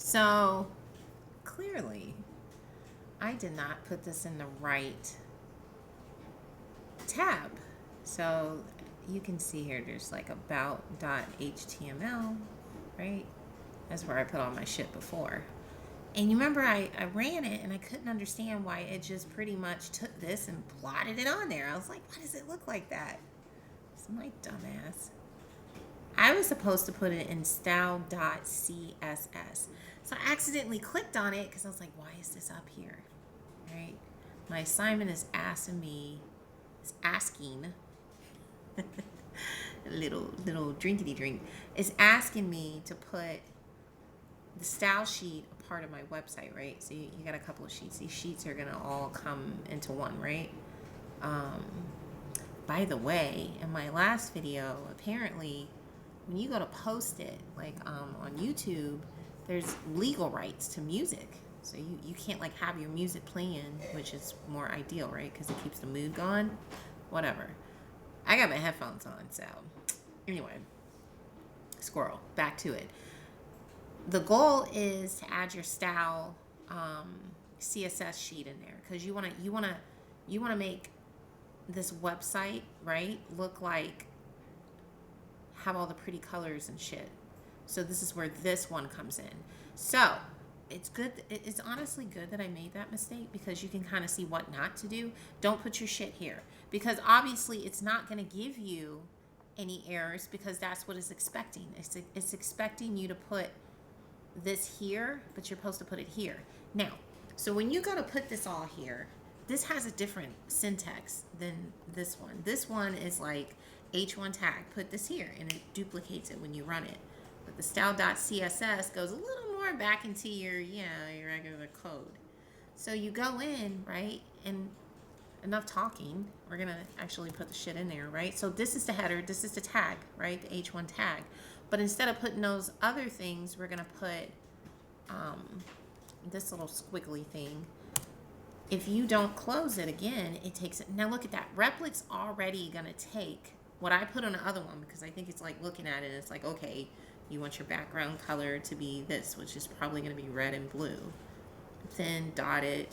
So clearly, I did not put this in the right tab. So you can see here, there's like about.html, right? That's where I put all my shit before. And you remember I ran it and I couldn't understand why it just pretty much took this and plotted it on there. I was like, why does it look like that? It's my dumbass. I was supposed to put it in style.css. So I accidentally clicked on it because I was like, why is this up here? Right? My assignment is asking little drinkity drink, is asking me to put the style sheet a part of my website, right? So you got a couple of sheets. These sheets are gonna all come into one, right? By the way, in my last video, apparently when you go to post it, like on YouTube, there's legal rights to music. So you can't like have your music playing, which is more ideal, right? Because it keeps the mood going. Whatever. I got my headphones on, so anyway, squirrel. Back to it. The goal is to add your style CSS sheet in there because you wanna make this website, right, look like, have all the pretty colors and shit. So this is where this one comes in. So it's good. It's honestly good that I made that mistake because you can kind of see what not to do. Don't put your shit here because obviously it's not going to give you any errors because that's what it's expecting. It's expecting you to put this here, but you're supposed to put it here. Now, so when you go to put this all here, this has a different syntax than this one. This one is like h1 tag, put this here, and it duplicates it when you run it. But the style.css goes a little more back into your regular code. So you go in, right, and enough talking. We're gonna actually put the shit in there, right? So this is the header, this is the tag, right? The h1 tag. But instead of putting those other things, we're gonna put this little squiggly thing. If you don't close it again, it takes it. Now look at that. Replic's already gonna take what I put on the other one because I think it's like looking at it, it's like, okay, you want your background color to be this, which is probably gonna be red and blue. Then dotted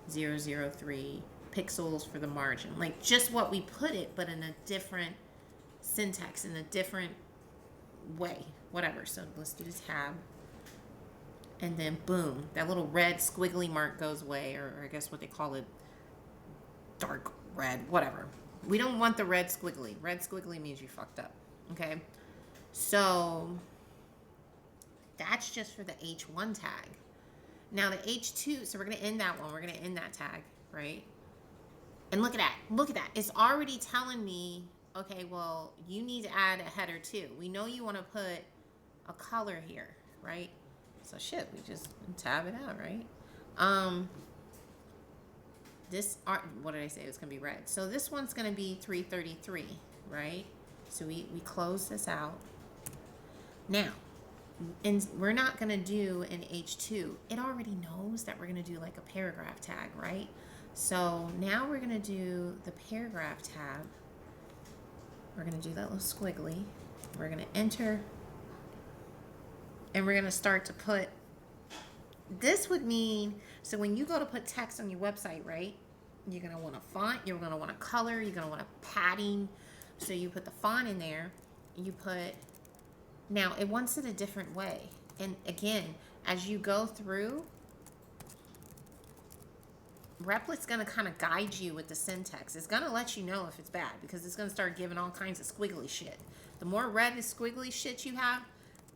003 pixels for the margin. Like just what we put it, but in a different syntax, in a different way. Whatever. So let's do the tab. And then boom, that little red squiggly mark goes away, or I guess what they call it, dark red, whatever. We don't want the red squiggly. Red squiggly means you fucked up. Okay? So that's just for the H1 tag. Now the H2, so we're going to end that one. We're going to end that tag, right? And look at that. Look at that. It's already telling me, okay, well, you need to add a header too. We know you want to put a color here, right? So shit, we just tab it out, right? This art, what did I say? It was gonna be red. So this one's gonna be 333, right? So we close this out. Now, and we're not gonna do an H2. It already knows that we're gonna do like a paragraph tag, right? So now we're gonna do the paragraph tab. We're gonna do that little squiggly. We're gonna enter, and we're gonna start to put. This would mean, so when you go to put text on your website, right? You're gonna want a font, you're gonna want a color, you're gonna want a padding. So you put the font in there, you put, now it wants it a different way. And again, as you go through, Replic's gonna kind of guide you with the syntax. It's gonna let you know if it's bad because it's gonna start giving all kinds of squiggly shit. The more red and squiggly shit you have,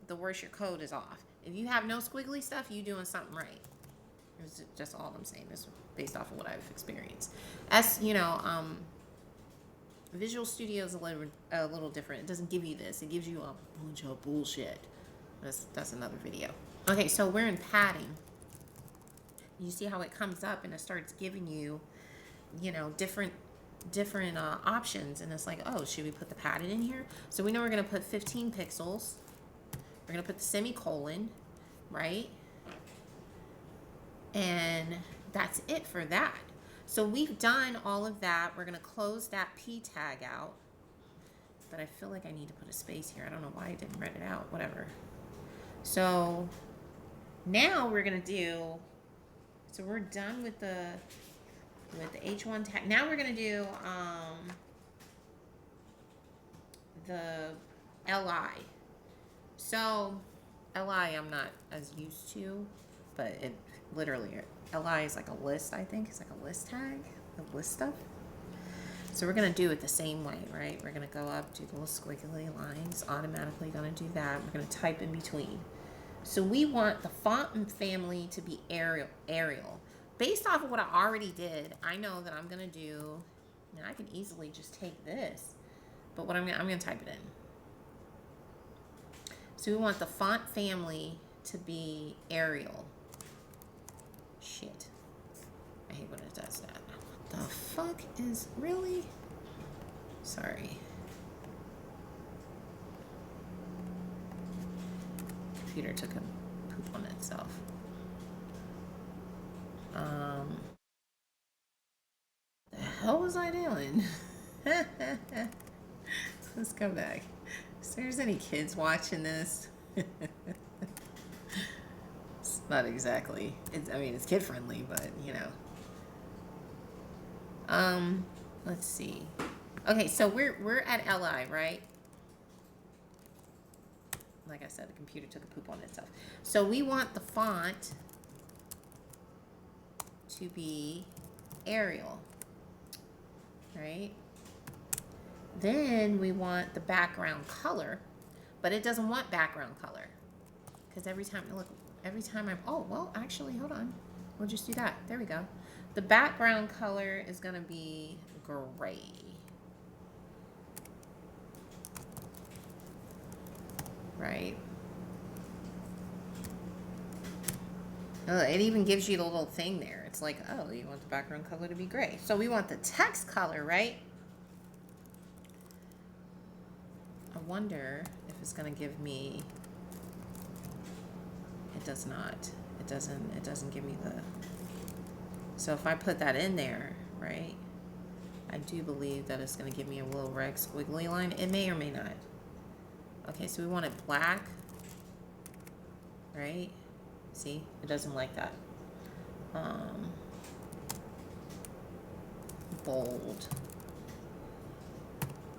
the worse your code is off. If you have no squiggly stuff, you doing something right. It's just all I'm saying. This is based off of what I've experienced. As you know, Visual Studio is a little different. It doesn't give you this. It gives you a bunch of bullshit. That's another video. Okay, so we're in padding. You see how it comes up and it starts giving you, different options, and it's like, oh, should we put the padding in here? So we know we're gonna put 15 pixels. We're going to put the semicolon, right? And that's it for that. So we've done all of that. We're going to close that P tag out. But I feel like I need to put a space here. I don't know why I didn't write it out. Whatever. So Now we're gonna do, so we're done with the H1 tag. Now we're gonna do the LI. So LI I'm not as used to, but it literally, LI is like a list, I think. It's like a list tag, the list stuff. So we're gonna do it the same way, right? We're gonna go up, do the little squiggly lines, automatically gonna do that. We're gonna type in between. So we want the font and family to be Arial. Based off of what I already did, I know that I'm gonna do, now I can easily just take this, but what I'm gonna type it in. So we want the font family to be Arial. Shit. I hate when it does that. What the fuck is, really? Sorry. Computer took a poop on itself. The hell was I doing? Let's go back. If there's any kids watching this, it's not exactly. I mean, it's kid friendly, but you know. Let's see. Okay, so we're at LI, right? Like I said, the computer took a poop on itself. So we want the font to be Arial, right? Then we want the background color, but it doesn't want background color because every time I'm, oh, well, actually, hold on. We'll just do that. There we go. The background color is going to be gray. Right? Oh, it even gives you the little thing there. It's like, oh, you want the background color to be gray. So we want the text color, right? I wonder if it's going to give me, it does not. It doesn't give me the, so if I put that in there, right? I do believe that it's going to give me a little red squiggly line. It may or may not. Okay, so we want it black, right? See, it doesn't like that. Bold.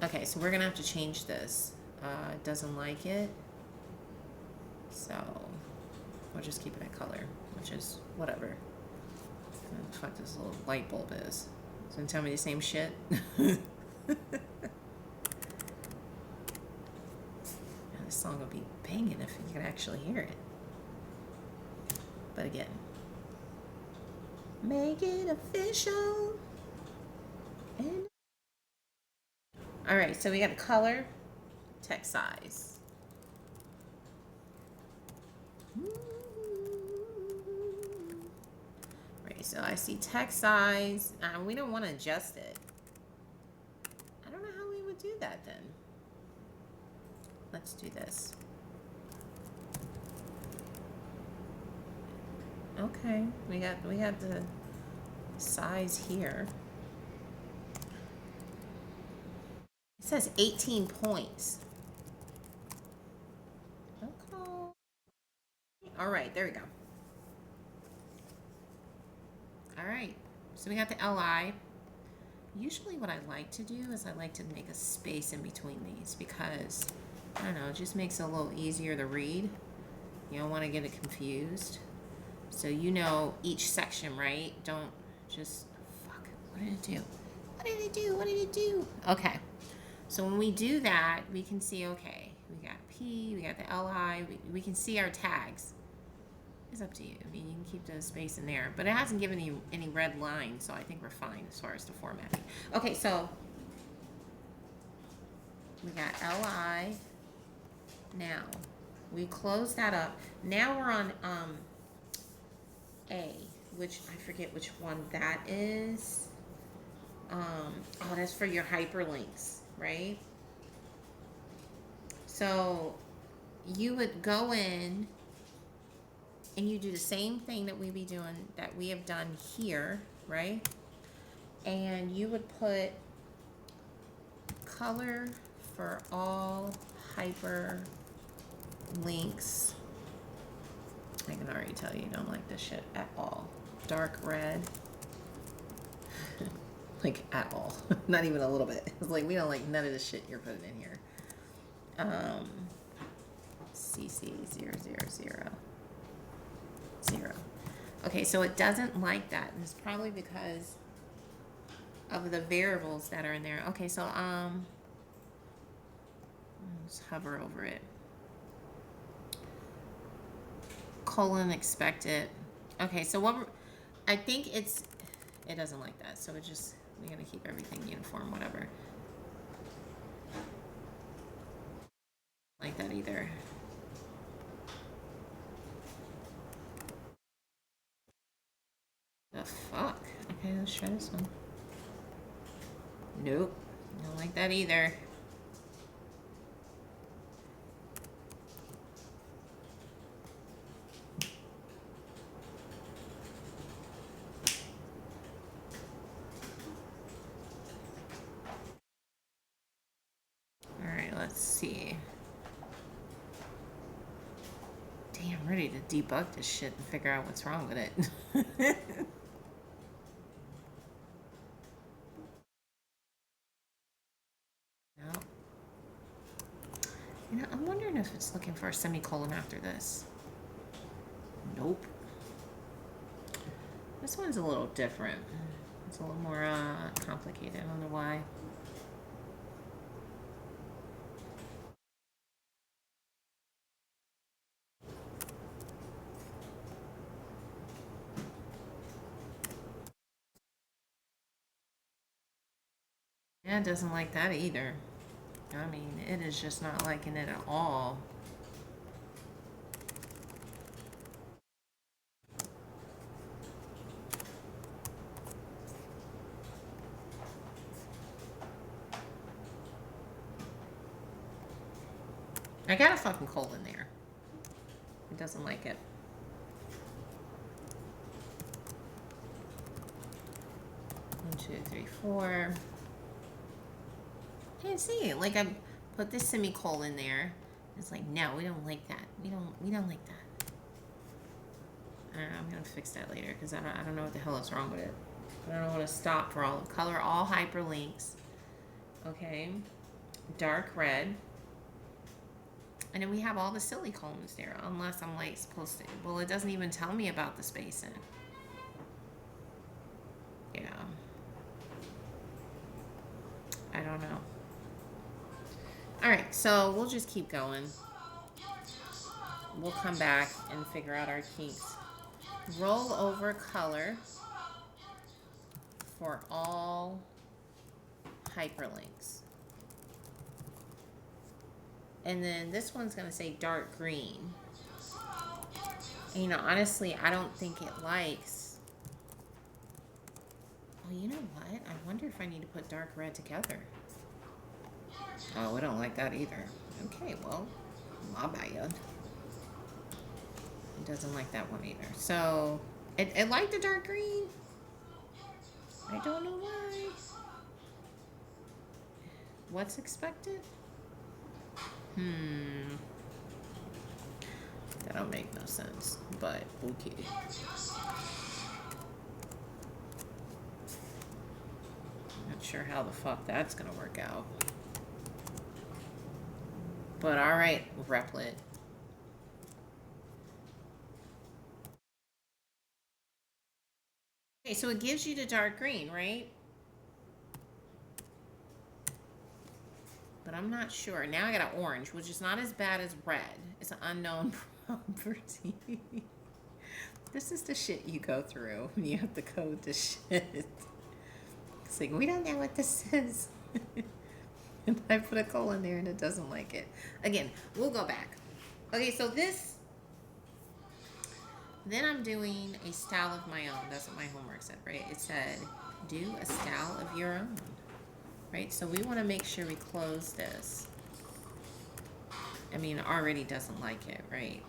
Okay, so we're gonna have to change this. It doesn't like it, so we'll just keep it in color, which is whatever. What the fuck this little light bulb is? It's gonna tell me the same shit. This song would be banging if you could actually hear it. But again, make it official. And all right, so we got a color, text size. Right, so I see text size. We don't want to adjust it. I don't know how we would do that then. Let's do this. Okay, we got the size here. It says 18 points. Okay. All right, there we go. All right, so we got the LI. Usually what I like to do is I like to make a space in between these because, I don't know, it just makes it a little easier to read. You don't want to get it confused. So you know each section, right? Don't just, fuck, what did it do? What did it do? What did it do? Okay. So when we do that, we can see, okay, we got P, we got the LI, we can see our tags. It's up to you. I mean, you can keep the space in there, but it hasn't given any red lines, so I think we're fine as far as the formatting. Okay, so we got LI. Now, we close that up. Now we're on A, which I forget which one that is. Oh, that's for your hyperlinks, right? So you would go in and you do the same thing that we have done here, right? And you would put color for all hyperlinks I can already tell you don't like this shit at all. Dark red. Like, at all. Not even a little bit. It's like, we don't like none of the shit you're putting in here. CC0000. Okay, so it doesn't like that. And it's probably because of the variables that are in there. Okay, so, let's hover over it. Colon expected. Okay, so what I think it doesn't like that. So we're gonna keep everything uniform, whatever. Like that either. The fuck? Okay, let's try this one. Nope. Don't like that either. Alright, let's see. Damn, I'm ready to debug this shit and figure out what's wrong with it. No. You know, I'm wondering if it's looking for a semicolon after this. Nope. This one's a little different. It's a little more complicated. I don't know why. Yeah, it doesn't like that either. I mean, it is just not liking it at all. I got a fucking colon there. It doesn't like it. One, two, three, four. Can't see it. Like I put this semicolon there. It's like, no, we don't like that. We don't like that. I don't know, I'm gonna fix that later because I don't know what the hell is wrong with it. I don't know what to stop for all color all hyperlinks. Okay. Dark red. And then we have all the silly columns there, unless I'm like supposed to. Well, it doesn't even tell me about the spacing. Yeah. I don't know. All right, so we'll just keep going. We'll come back and figure out our kinks. Roll over color for all hyperlinks. And then this one's going to say dark green. And, you know, honestly, I don't think it likes. Oh, you know what? I wonder if I need to put dark red together. Oh, we don't like that either. Okay, well, my bad. It doesn't like that one either. So, it liked the dark green. I don't know why. What's expected? That don't make no sense, but okay. Not sure how the fuck that's gonna work out. But alright, Replit. Okay, so it gives you the dark green, right? But I'm not sure. Now I got an orange, which is not as bad as red. It's an unknown property. This is the shit you go through when you have to code this shit. It's like, we don't know what this is. And I put a colon there and it doesn't like it. Again, we'll go back. Okay, so this, then I'm doing a style of my own. That's what my homework said, right? It said, do a style of your own. Right, so we want to make sure we close this. I mean, it already doesn't like it, right?